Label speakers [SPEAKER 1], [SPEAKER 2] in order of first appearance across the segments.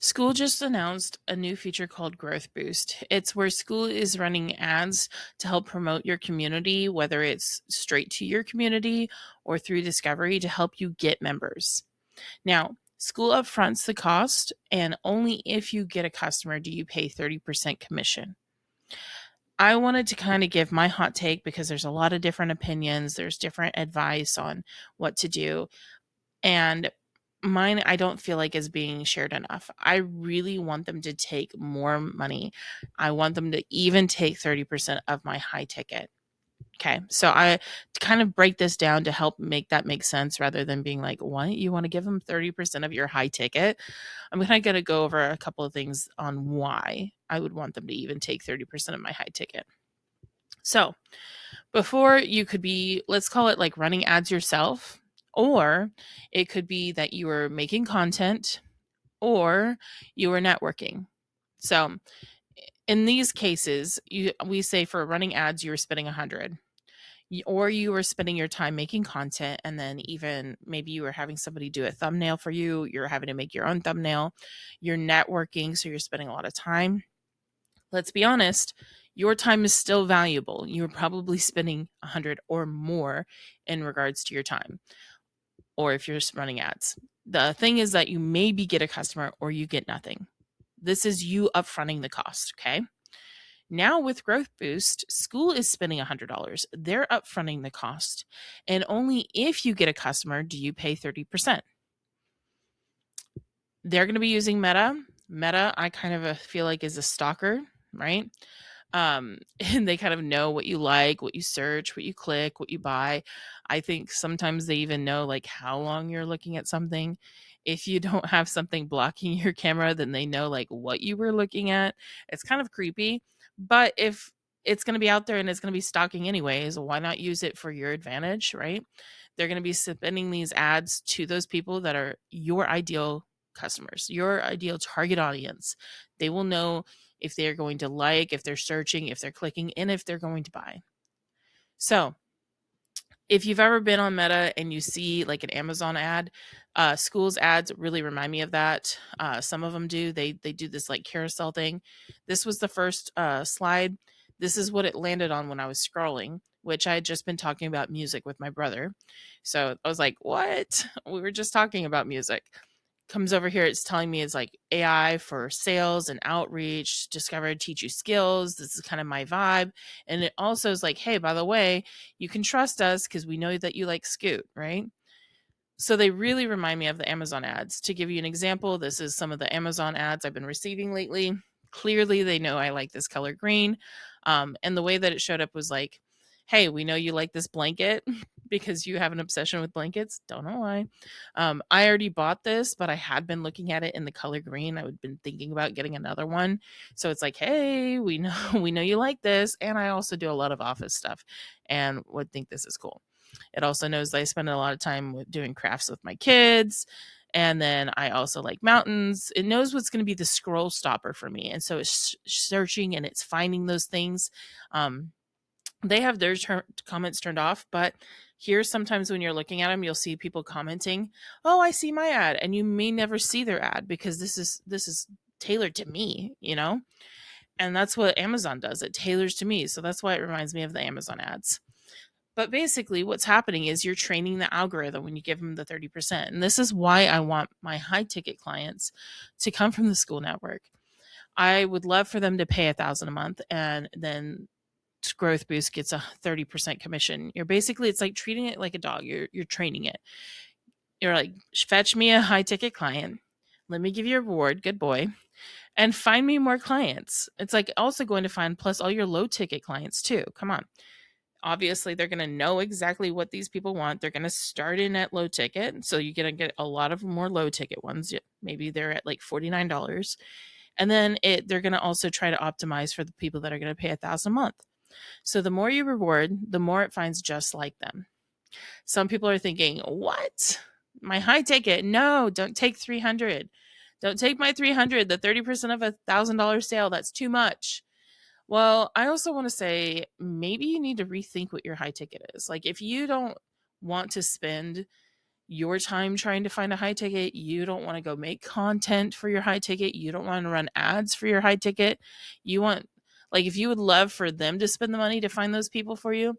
[SPEAKER 1] School just announced a new feature called Growth Boost. It's where School is running ads to help promote your community, whether it's straight to your community or through discovery to help you get members. Now, School upfronts the cost, and only if you get a customer do you pay 30% commission. I wanted to kind of give my hot take because there's a lot of different opinions, there's different advice on what to do. And mine, I don't feel like is being shared enough. I really want them to take more money. I want them to even take 30% of my high ticket. Okay. So I to kind of break this down to help make that make sense rather than being like, what? You want to give them 30% of your high ticket? I'm kind of going to go over a couple of things on why I would want them to even take 30% of my high ticket. So before you could be, let's call it like running ads yourself, or it could be that you were making content or you were networking. So in these cases, we say for running ads, you were spending 100, or you were spending your time making content, and then even maybe you were having somebody do a thumbnail for you. You're having to make your own thumbnail. You're networking, so you're spending a lot of time. Let's be honest, your time is still valuable. You're probably spending 100 or more in regards to your time, or if you're just running ads. The thing is that you maybe get a customer or you get nothing. This is you upfronting the cost, okay? Now with Growth Boost, Skool is spending $100. They're upfronting the cost. And only if you get a customer do you pay 30%. They're going to be using Meta. Meta, I kind of feel like is a stalker, right? And they kind of know what you like, what you search, what you click, what you buy. I think sometimes they even know like how long you're looking at something. If you don't have something blocking your camera, then they know like what you were looking at. It's kind of creepy, but if it's going to be out there and it's going to be stalking anyways, why not use it for your advantage, right? They're going to be sending these ads to those people that are your ideal customers, your ideal target audience. They will know if they're going to like, if they're searching, if they're clicking, and if they're going to buy. So if you've ever been on Meta and you see like an Amazon ad, Skool's ads really remind me of that. Some of them do. They do this like carousel thing. This was the first slide. This is what it landed on when I was scrolling, which I had just been talking about music with my brother. So I was like, what? We were just talking about music. Comes over here, it's telling me it's like AI for sales and outreach, discover, teach you skills. This is kind of my vibe. And it also is like, hey, by the way, you can trust us because we know that you like Scoot, right? So they really remind me of the Amazon ads. To give you an example, this is some of the Amazon ads I've been receiving lately. Clearly, they know I like this color green. And the way that it showed up was like, hey, we know you like this blanket because you have an obsession with blankets. Don't know why. I already bought this, but I had been looking at it in the color green. I had been thinking about getting another one. So it's like, hey, we know we know you like this. And I also do a lot of office stuff and would think this is cool. It also knows that I spend a lot of time doing crafts with my kids. And then I also like mountains. It knows what's going to be the scroll stopper for me. And so it's searching and it's finding those things. They have their comments turned off, but here sometimes when you're looking at them, you'll see people commenting, "Oh, I see my ad," and you may never see their ad because this is tailored to me, you know. And that's what Amazon does; it tailors to me. So that's why it reminds me of the Amazon ads. But basically, what's happening is you're training the algorithm when you give them the 30%. And this is why I want my high ticket clients to come from the Skool network. I would love for them to pay 1,000 a month and then Growth Boost gets a 30% commission. You're basically, it's like treating it like a dog. You're training it. You're like, fetch me a high ticket client. Let me give you a reward. Good boy. And find me more clients. It's like also going to find plus all your low ticket clients too. Come on. Obviously, they're going to know exactly what these people want. They're going to start in at low ticket. So you're going to get a lot of more low ticket ones. Maybe they're at like $49. And then they're going to also try to optimize for the people that are going to pay 1,000 a month. So the more you reward, the more it finds just like them. Some people are thinking, what? My high ticket? No, don't take 300. Don't take my 300, the 30% of $1,000 sale. That's too much. Well, I also want to say maybe you need to rethink what your high ticket is. Like if you don't want to spend your time trying to find a high ticket. You don't want to go make content for your high ticket. You don't want to run ads for your high ticket. You want, like, if you would love for them to spend the money to find those people for you,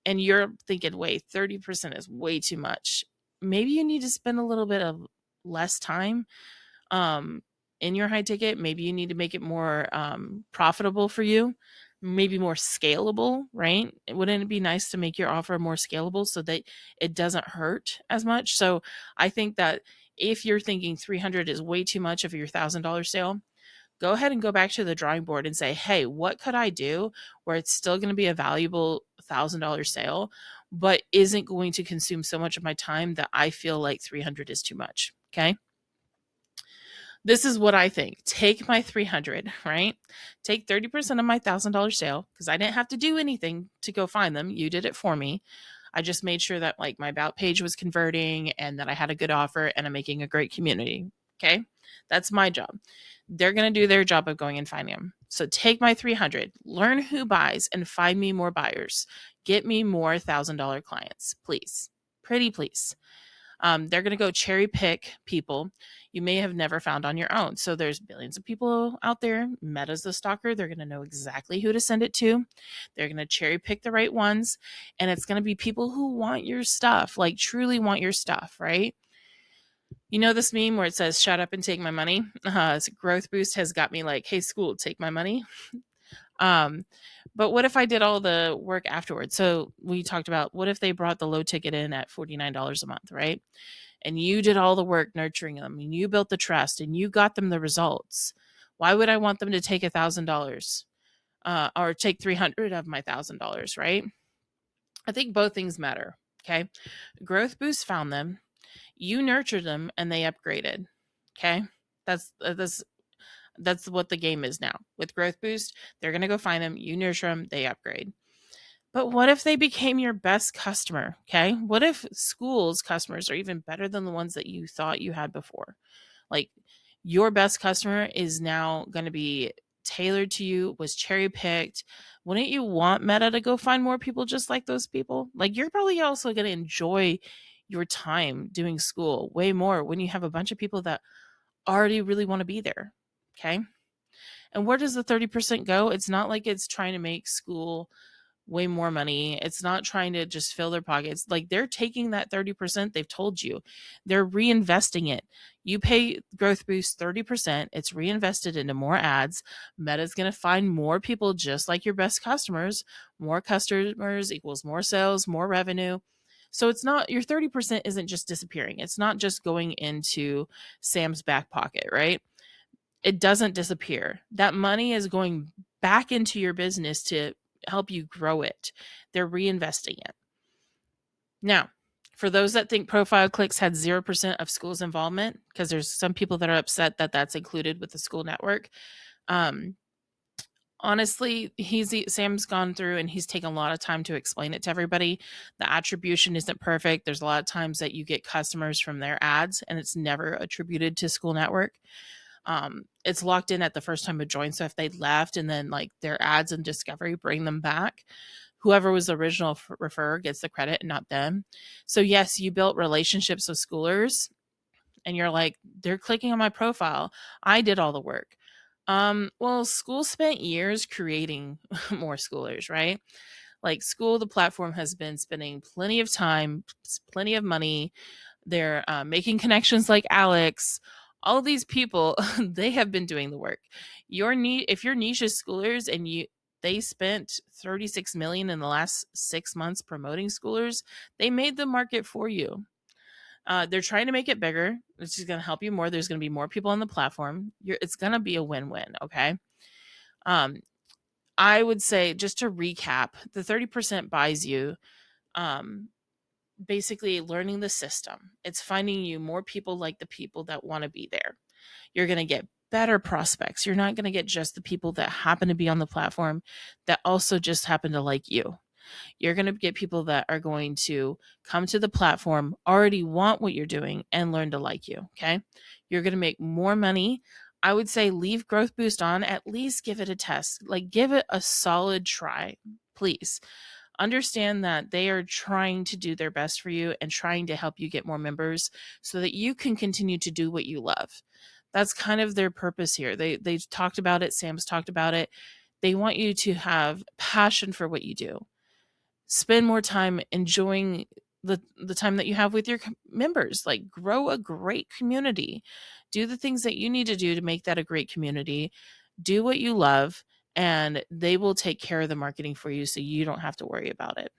[SPEAKER 1] and you're thinking, wait, 30% is way too much. Maybe you need to spend a little bit of less time um, in your high ticket. Maybe you need to make it more profitable for you, maybe more scalable, right? Wouldn't it be nice to make your offer more scalable so that it doesn't hurt as much? So I think that if you're thinking 300 is way too much of your $1,000 sale, go ahead and go back to the drawing board and say, hey, what could I do where it's still going to be a valuable $1,000 sale, but isn't going to consume so much of my time that I feel like 300 is too much? Okay. This is what I think. Take my 300, right? Take 30% of my $1,000 sale, because I didn't have to do anything to go find them. You did it for me. I just made sure that like my about page was converting and that I had a good offer and I'm making a great community. Okay. That's my job. They're going to do their job of going and finding them. So take my 300, learn who buys and find me more buyers. Get me more $1,000 clients, please. Pretty please. They're going to go cherry pick people you may have never found on your own. So there's billions of people out there. Meta's the stalker. They're going to know exactly who to send it to. They're going to cherry pick the right ones. And it's going to be people who want your stuff, like truly want your stuff, right? You know this meme where it says, shut up and take my money? Growth Boost has got me like, hey, Skool, take my money. But what if I did all the work afterwards? So we talked about, what if they brought the low ticket in at $49 a month, right? And you did all the work nurturing them and you built the trust and you got them the results. Why would I want them to take $1,000 or take 300 of my $1,000, right? I think both things matter. Okay. Growth Boost found them, you nurtured them, and they upgraded. Okay. That's what the game is now. With Growth Boost, they're going to go find them, you nurture them, they upgrade. But what if they became your best customer? Okay. What if Skool's customers are even better than the ones that you thought you had before? Like, your best customer is now going to be tailored to you, was cherry picked. Wouldn't you want Meta to go find more people just like those people? Like, you're probably also going to enjoy your time doing Skool way more when you have a bunch of people that already really want to be there. Okay. And where does the 30% go? It's not like it's trying to make Skool way more money. It's not trying to just fill their pockets. Like, they're taking that 30%, they've told you, they're reinvesting it. You pay Growth Boost 30%, it's reinvested into more ads. Meta's going to find more people just like your best customers. More customers equals more sales, more revenue. So it's not, your 30% isn't just disappearing. It's not just going into Sam's back pocket, right? It doesn't disappear. That money is going back into your business to help you grow it. They're reinvesting it. Now, for those that think profile clicks had 0% of Skool's involvement, because there's some people that are upset that that's included with the Skool network. Honestly, Sam's gone through and he's taken a lot of time to explain it to everybody. The attribution isn't perfect. There's a lot of times that you get customers from their ads and it's never attributed to Skool network. It's locked in at the first time of join. So if they left and then like their ads and discovery bring them back, whoever was the original referrer gets the credit and not them. So yes, you built relationships with schoolers and you're like, they're clicking on my profile. I did all the work. Well, Skool spent years creating more schoolers, right? Like, Skool, the platform, has been spending plenty of time, plenty of money. They're making connections like Alex. All these people, they have been doing the work. If your niche is schoolers and they spent 36 million in the last 6 months promoting schoolers, they made the market for you. They're trying to make it bigger, which is going to help you more. There's going to be more people on the platform. It's going to be a win-win. Okay. I would say, just to recap, the 30% buys you basically learning the system. It's finding you more people like the people that want to be there. You're going to get better prospects. You're not going to get just the people that happen to be on the platform that also just happen to like you. You're going to get people that are going to come to the platform, already want what you're doing, and learn to like you. Okay. You're going to make more money. I would say leave Growth Boost on, at least give it a test. Like, give it a solid try, please. understand that they are trying to do their best for you and trying to help you get more members so that you can continue to do what you love. That's kind of their purpose here. They've talked about it, Sam's talked about it. They want you to have passion for what you do. Spend more time enjoying the time that you have with your members. Like, grow a great community. Do the things that you need to do to make that a great community. Do what you love, and they will take care of the marketing for you so you don't have to worry about it.